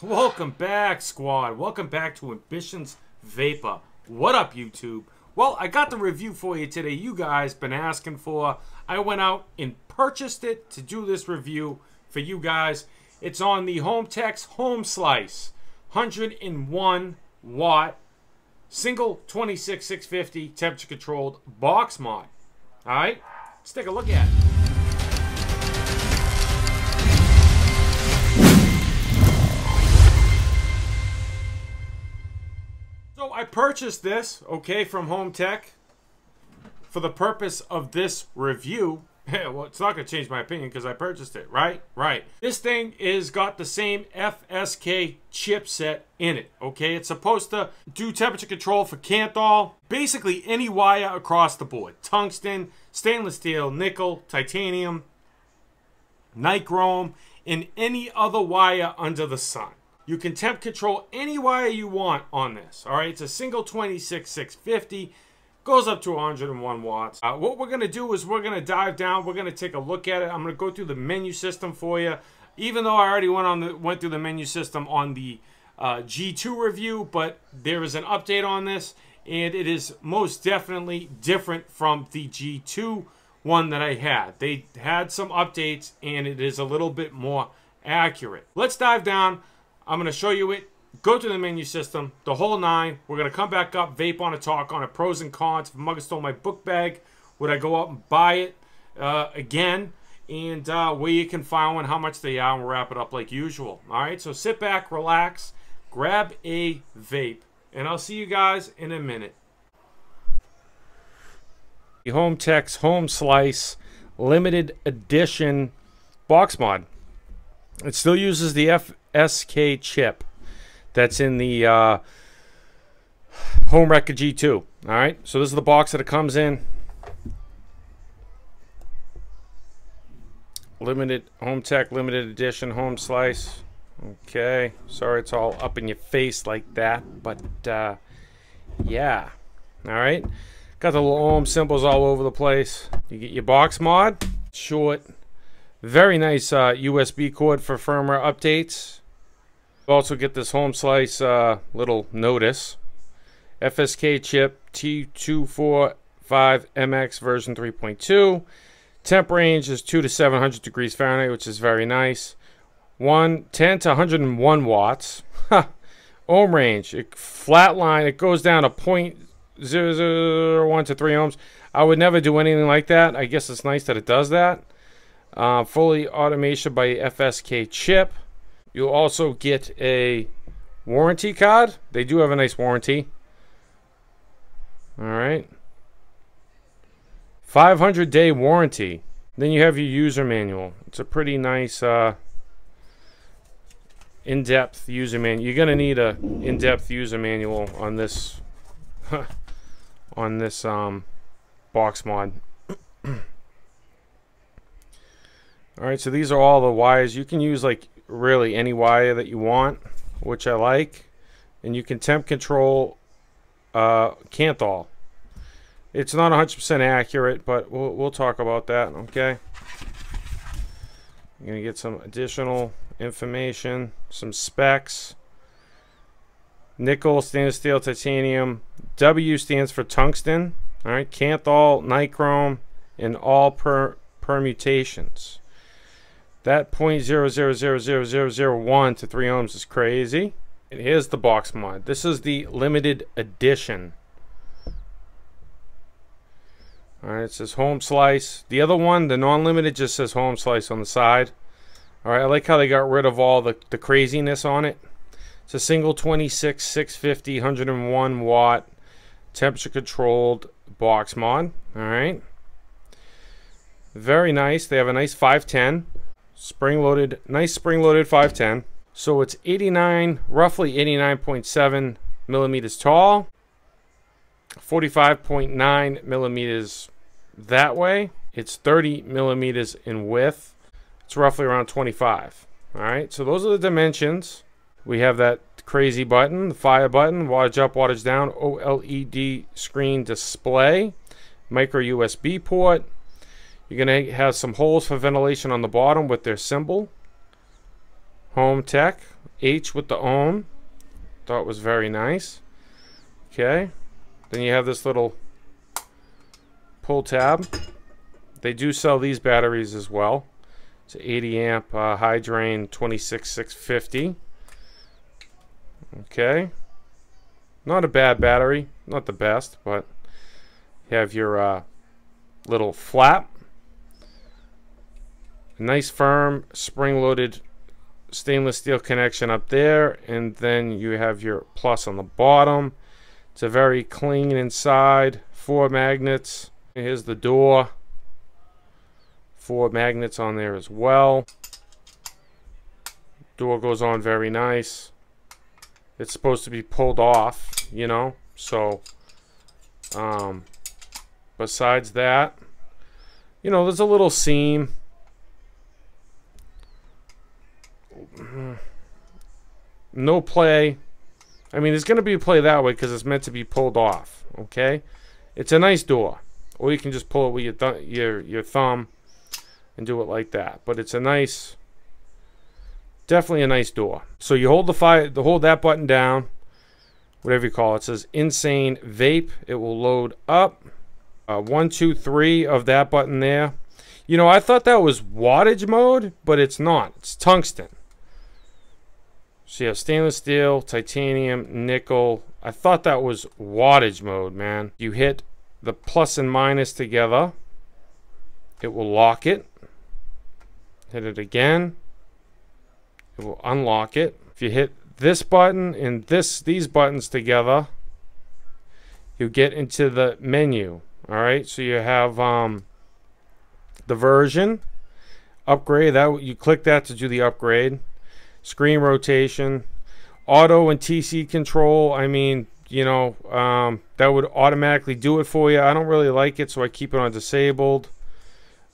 Welcome back, squad. Welcome back to AmbitionZ VapeR. What up, YouTube? Well, I got the review for you today you guys been asking for. I went out and purchased it to do this review for you guys. It's on the Hohm Hohm Slice 101 watt single 26650 temperature controlled box mod. All right, let's take a look at it. So I purchased this, okay, from Hohm for the purpose of this review. Well, it's not going to change my opinion because I purchased it, right? Right. This thing is got the same FSK chipset in it, okay? It's supposed to do temperature control for Kanthal, basically any wire across the board. Tungsten, stainless steel, nickel, titanium, nichrome, and any other wire under the sun. You can temp control any wire you want on this. All right, it's a single 26650, goes up to 101 watts. What we're going to do is we're going to dive down. We're going to take a look at it. I'm going to go through the menu system for you, even though I already went through the menu system on the G2 review, but there is an update on this, and it is most definitely different from the G2 one that I had. They had some updates, and it is a little bit more accurate. Let's dive down. I'm going to show you it, go to the menu system, the whole nine. We're going to come back up, vape on it, talk on it, pros and cons. If a mugger stole my book bag, would I go out and buy it again? And where you can find one, how much they are, and we'll wrap it up like usual. All right, so sit back, relax, grab a vape, and I'll see you guys in a minute. The Hohm Hohm Slice limited edition box mod. It still uses the FSK chip that's in the Hohm Record G2. All right, so this is the box that it comes in. Limited Hohm limited edition Hohm Slice. Okay, sorry it's all up in your face like that, but yeah. All right, got the little Hohm symbols all over the place. You get your box mod, short. Very nice USB cord for firmware updates. You also get this Hohm Slice little notice. FSK chip T245MX version 3.2. Temp range is 2 to 700 degrees Fahrenheit, which is very nice. 10 to 101 watts. Ohm range, flat line, it goes down to 0.001 to 3 ohms. I would never do anything like that. I guess it's nice that it does that. Fully automation by FSK chip. You'll also get a warranty card. They do have a nice warranty. All right, 500-day warranty. Then you have your user manual. It's a pretty nice in-depth user manual. You're gonna need a in-depth user manual on this on this box mod. Alright, so these are all the wires. You can use like really any wire that you want, which I like. And you can temp control Kanthal. It's not 100% accurate, but we'll talk about that, okay? You're going to get some additional information, some specs. Nickel, stainless steel, titanium. W stands for tungsten. Alright, Kanthal, nichrome, and all permutations. That 0.0000001 to 3 ohms is crazy. And here's the box mod. This is the limited edition. Alright, it says Hohm Slice. The other one, the non-limited, just says Hohm Slice on the side. Alright, I like how they got rid of all the craziness on it. It's a single 26650, 101 watt, temperature controlled box mod. Alright. Very nice. They have a nice 510. Spring-loaded, nice spring-loaded 510. So it's 89, roughly 89.7 millimeters tall, 45.9 millimeters that way. It's 30 millimeters in width. It's roughly around 25. All right, so those are the dimensions. We have that crazy button, the fire button, wattage up, wattage down, OLED screen display, micro USB port. You're going to have some holes for ventilation on the bottom with their symbol. Hohm H with the ohm. Thought was very nice. Okay. Then you have this little pull tab. They do sell these batteries as well. It's an 80 amp high drain 26650. Okay. Not a bad battery. Not the best, but you have your little flap. Nice firm spring-loaded stainless steel connection up there, and then you have your plus on the bottom. It's a very clean inside. 4 magnets. Here's the door. 4 magnets on there as well. Door goes on very nice. It's supposed to be pulled off, you know, so besides that, you know, there's a little seam. No play. I mean, there's going to be a play that way because it's meant to be pulled off, okay? It's a nice door. Or you can just pull it with your thumb and do it like that. But it's a nice, definitely a nice door. So you hold hold that button down, whatever you call it. It says Insane Vape. It will load up. 1, 2, 3 of that button there. You know, I thought that was wattage mode, but it's not. It's tungsten. So you have stainless steel, titanium, nickel. I thought that was wattage mode, man. You hit the plus and minus together. It will lock it. Hit it again. It will unlock it. If you hit this button and these buttons together, you get into the menu. All right, so you have the version upgrade. That you click that to do the upgrade. Screen rotation, auto and TC control. I mean, you know, that would automatically do it for you. I don't really like it, so I keep it on disabled.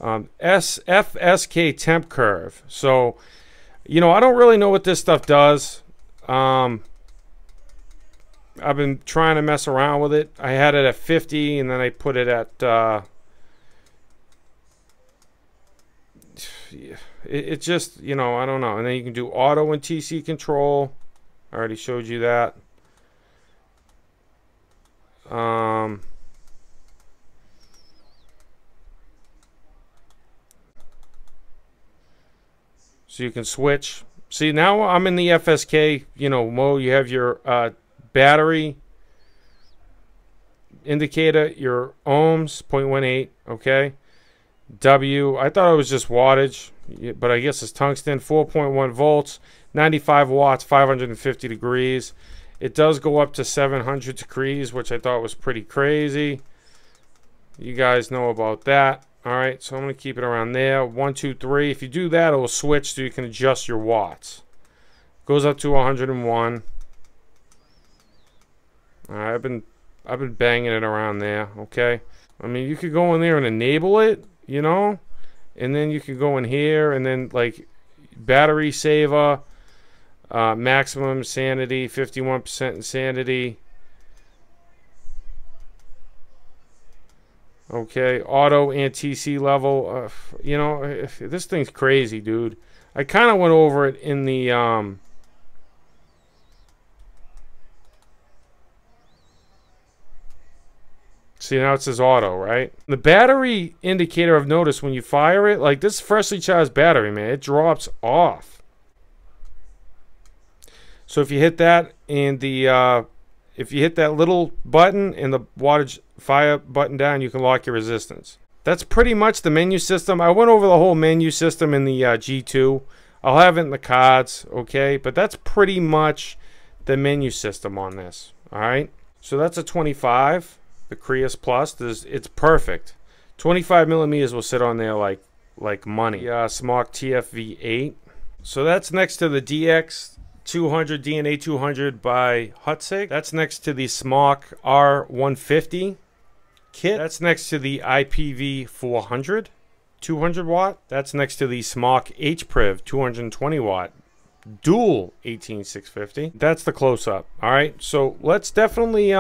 FSK temp curve. So, you know, I don't really know what this stuff does. I've been trying to mess around with it. I had it at 50, and then I put it at it just, you know, I don't know. And then you can do auto and TC control. I already showed you that. So you can switch. See, now I'm in the FSK, you know, mode. You have your battery indicator, your ohms, 0.18, okay? W, I thought it was just wattage, but I guess it's tungsten. 4.1 volts, 95 watts, 550 degrees. It does go up to 700 degrees, which I thought was pretty crazy. You guys know about that. All right, so I'm going to keep it around there. 1, 2, 3. If you do that, it will switch so you can adjust your watts. Goes up to 101. All right, I've been banging it around there, okay? I mean, you could go in there and enable it, you know, and then you could go in here and then like battery saver, maximum insanity, 51% insanity. Okay, auto and TC level. You know, this thing's crazy, dude. I kind of went over it in the see, now it says auto, right? The battery indicator, I've noticed when you fire it, like this freshly charged battery, man, it drops off. So if you hit that and the if you hit that little button and the wattage fire button down, you can lock your resistance. That's pretty much the menu system. I went over the whole menu system in the G2. I'll have it in the cards, okay? But that's pretty much the menu system on this, all right? So that's a 25. The Creus Plus, it's perfect. 25 millimeters will sit on there like money. Smart TFV8. So that's next to the DX200 DNA 200 by Hutsig. That's next to the SMOC R150 kit. That's next to the IPV 400 200 watt. That's next to the SMOC HPRIV 220 watt dual 18650. That's the close-up. All right, so let's definitely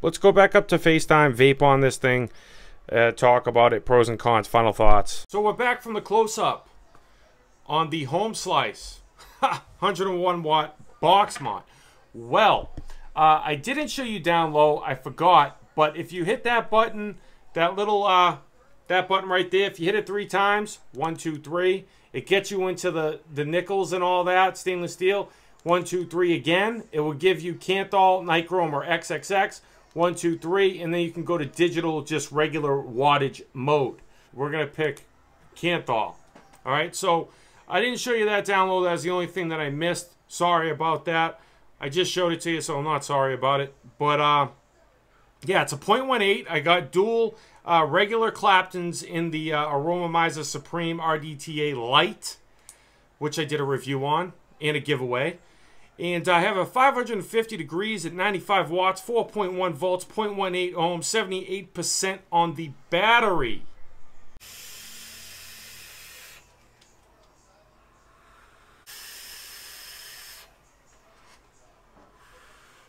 let's go back up to FaceTime, vape on this thing, talk about it, pros and cons, final thoughts. So we're back from the close-up on the Hohm Slice 101 watt box mod. Well, I didn't show you down low. I forgot. But if you hit that button, that little, that button right there, if you hit it 3 times, 1, 2, 3, it gets you into the nickels and all that, stainless steel. 1, 2, 3 again. It will give you Kanthal, Nichrome, or XXX. 1, 2, 3, and then you can go to digital, just regular wattage mode. We're going to pick Kanthal. All right, so I didn't show you that down low. That's the only thing that I missed. Sorry about that. I just showed it to you, so I'm not sorry about it. But, yeah, it's a 0.18. I got dual regular Claptons in the Aromamizer Supreme RDTA Lite, which I did a review on and a giveaway. And I have a 550 degrees at 95 watts, 4.1 volts, 0.18 ohms, 78% on the battery.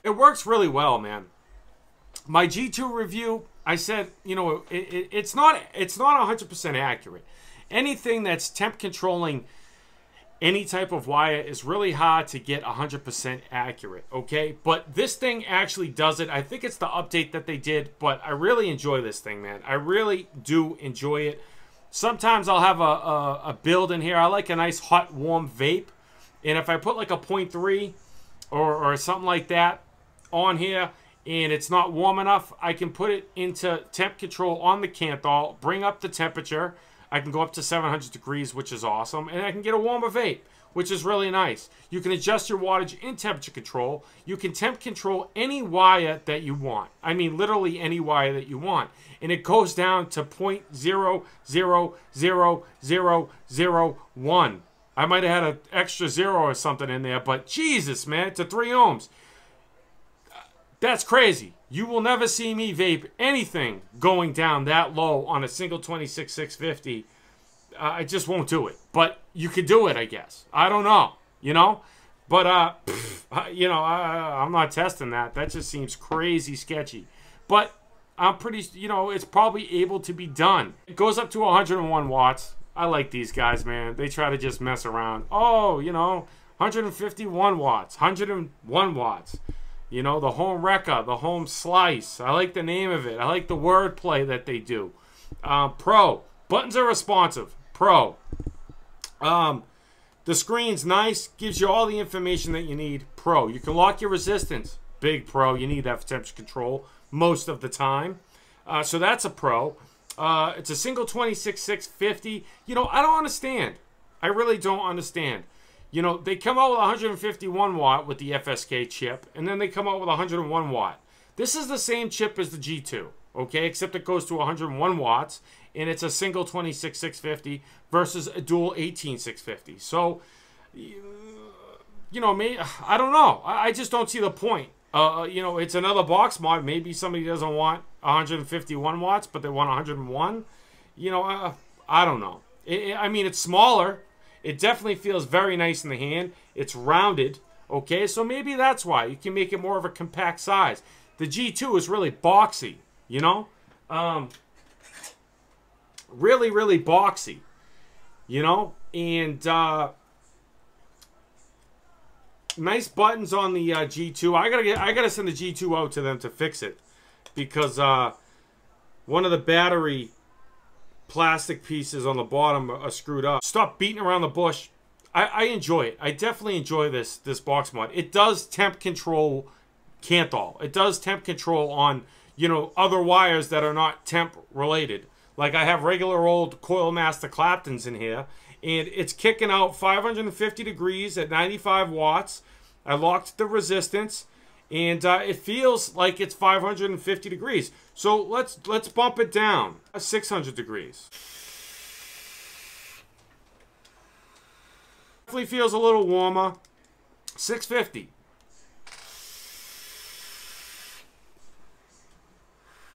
It works really well, man. My G2 review, I said, you know, it's not 100% accurate. Anything that's temp controlling any type of wire is really hard to get 100% accurate, okay? But this thing actually does it. I think it's the update that they did, but I really enjoy this thing, man. I really do enjoy it. Sometimes I'll have a build in here. I like a nice hot, warm vape. And if I put like a 0.3 or something like that on here and it's not warm enough, I can put it into temp control on the Kanthal, bring up the temperature. I can go up to 700 degrees, which is awesome. And I can get a warmer vape, which is really nice. You can adjust your wattage in temperature control. You can temp control any wire that you want. I mean, literally any wire that you want. And it goes down to 0.0000001. I might have had an extra 0 or something in there, but Jesus, man, to 3 ohms. That's crazy. You will never see me vape anything going down that low on a single 26650. I just won't do it. But you could do it, I guess. I don't know, you know? But, you know, I'm not testing that. That just seems crazy sketchy. But I'm pretty, you know, it's probably able to be done. It goes up to 101 watts. I like these guys, man. They try to just mess around. Oh, you know, 151 watts, 101 watts. You know, the Hohm Wrecker, the Hohm Slice. I like the name of it. I like the wordplay that they do. Pro. Buttons are responsive. Pro. The screen's nice. Gives you all the information that you need. Pro. You can lock your resistance. Big pro. You need that for temperature control most of the time. So that's a pro. It's a single 26650. You know, I don't understand. I really don't understand. You know, they come out with 151 watt with the FSK chip, and then they come out with 101 watt. This is the same chip as the G2, okay, except it goes to 101 watts, and it's a single 26650 versus a dual 18650. So, you know, maybe, I don't know. I just don't see the point. You know, it's another box mod. Maybe somebody doesn't want 151 watts, but they want 101. You know, I don't know. I mean, it's smaller. It definitely feels very nice in the hand. It's rounded, okay? So maybe that's why. You can make it more of a compact size. The G2 is really boxy, you know? Really, really boxy, you know? And nice buttons on the G2. I gotta send the G2 out to them to fix it because one of the battery plastic pieces on the bottom are screwed up. Stop beating around the bush. I enjoy it. I definitely enjoy this box mod. It does temp control Kanthal. It does temp control on, you know, other wires that are not temp related. Like I have regular old Coil Master Claptons in here, and it's kicking out 550 degrees at 95 watts. I locked the resistance, and it feels like it's 550 degrees. So let's bump it down 600 degrees. Definitely feels a little warmer. 650.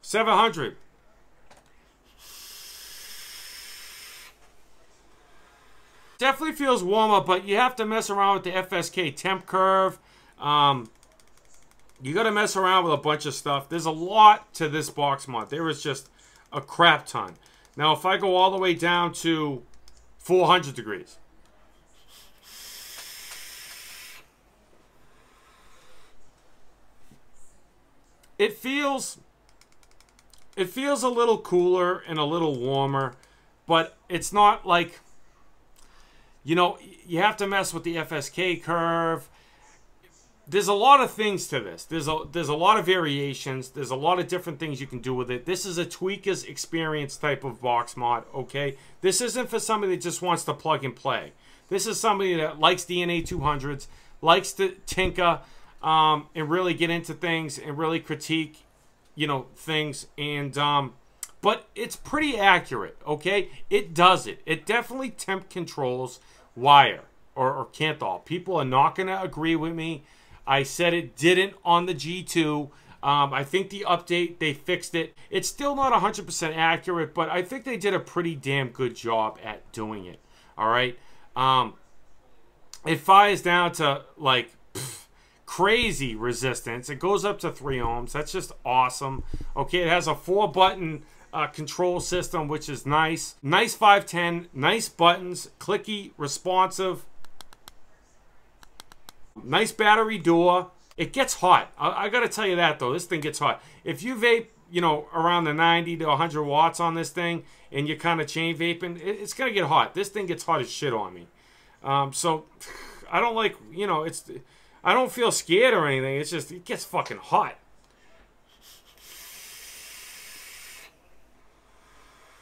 700. Definitely feels warmer, but you have to mess around with the FSK temp curve. You got to mess around with a bunch of stuff. There's a lot to this box mod. There is just a crap ton. Now, if I go all the way down to 400 degrees. It feels a little cooler and a little warmer, but it's not like, you know, you have to mess with the FSK curve. There's a lot of things to this. There's a lot of variations. There's a lot of different things you can do with it. This is a tweaker's experience type of box mod, okay? This isn't for somebody that just wants to plug and play. This is somebody that likes DNA 200s, likes to tinker and really get into things and really critique, you know, things. And but it's pretty accurate, okay? It does it. It definitely temp controls wire or Kanthal. People are not going to agree with me. I said it didn't on the G2. I think the update, they fixed it. It's still not 100% accurate, but I think they did a pretty damn good job at doing it. All right. It fires down to like crazy resistance. It goes up to 3 ohms. That's just awesome. Okay, it has a 4-button control system, which is nice. Nice 510, nice buttons, clicky, responsive. Nice battery door. It gets hot. I got to tell you that, though. This thing gets hot. If you vape, you know, around the 90 to 100 watts on this thing, and you're kind of chain vaping, it's going to get hot. This thing gets hot as shit on me. So, I don't like, you know, I don't feel scared or anything. It's just, it gets fucking hot.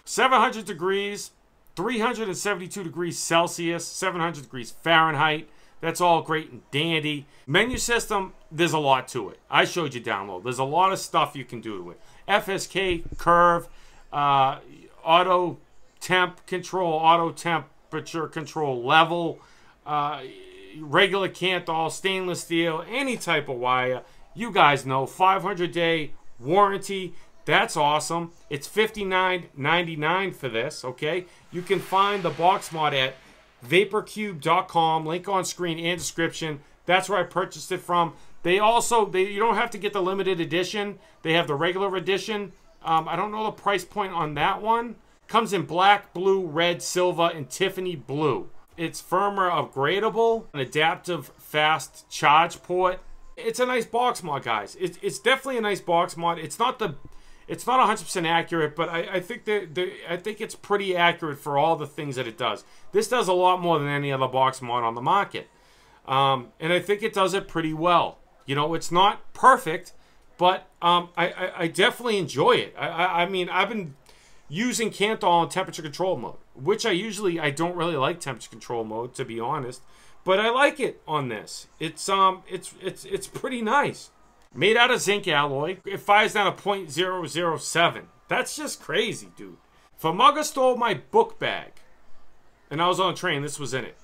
700 degrees, 372 degrees Celsius, 700 degrees Fahrenheit. That's all great and dandy. Menu system, there's a lot to it. I showed you download. There's a lot of stuff you can do to it. FSK, curve, auto temp control, auto temperature control level, regular Kanthal, stainless steel, any type of wire. You guys know, 500-day warranty. That's awesome. It's $59.99 for this, okay? You can find the box mod at VaporCube.com, link on screen and description. That's where I purchased it from. They also, you don't have to get the limited edition. They have the regular edition. I don't know the price point on that one. Comes in black, blue, red, silver, and Tiffany blue. It's firmware upgradable, an adaptive fast charge port. It's a nice box mod, guys. It's definitely a nice box mod. It's not 100% accurate, but I think I think it's pretty accurate for all the things that it does. This does a lot more than any other box mod on the market, and I think it does it pretty well. You know, it's not perfect, but I definitely enjoy it. I mean, I've been using Kanthal in temperature control mode, which I don't really like temperature control mode, to be honest, but I like it on this. It's pretty nice. Made out of zinc alloy. It fires down to 0.007. That's just crazy, dude. If a mugger stole my book bag and I was on a train, this was in it,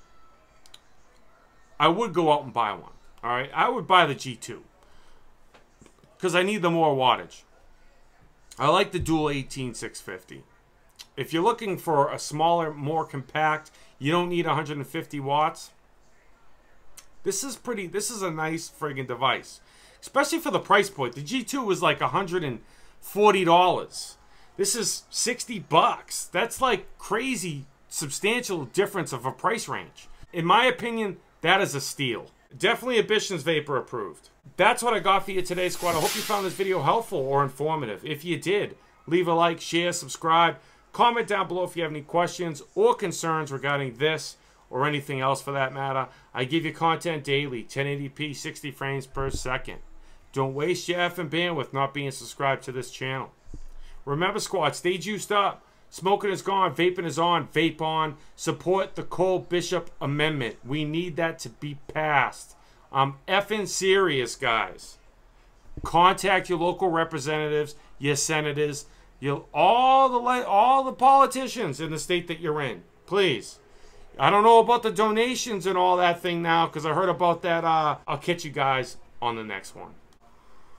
I would go out and buy one. All right? I would buy the G2 because I need the more wattage. I like the dual 18650. If you're looking for a smaller, more compact, you don't need 150 watts. This is a nice friggin' device. Especially for the price point. The G2 was like $140. This is $60. That's like crazy, substantial difference of a price range. In my opinion, that is a steal. Definitely AmbitionZ VapeR approved. That's what I got for you today, squad. I hope you found this video helpful or informative. If you did, leave a like, share, subscribe. Comment down below if you have any questions or concerns regarding this or anything else for that matter. I give you content daily, 1080p, 60 frames per second. Don't waste your effing bandwidth not being subscribed to this channel. Remember, squad, stay juiced up. Smoking is gone. Vaping is on. Vape on. Support the Cole Bishop Amendment. We need that to be passed. I'm effing serious, guys. Contact your local representatives, your senators, all the politicians in the state that you're in. Please. I don't know about the donations and all that thing now because I heard about that. I'll catch you guys on the next one.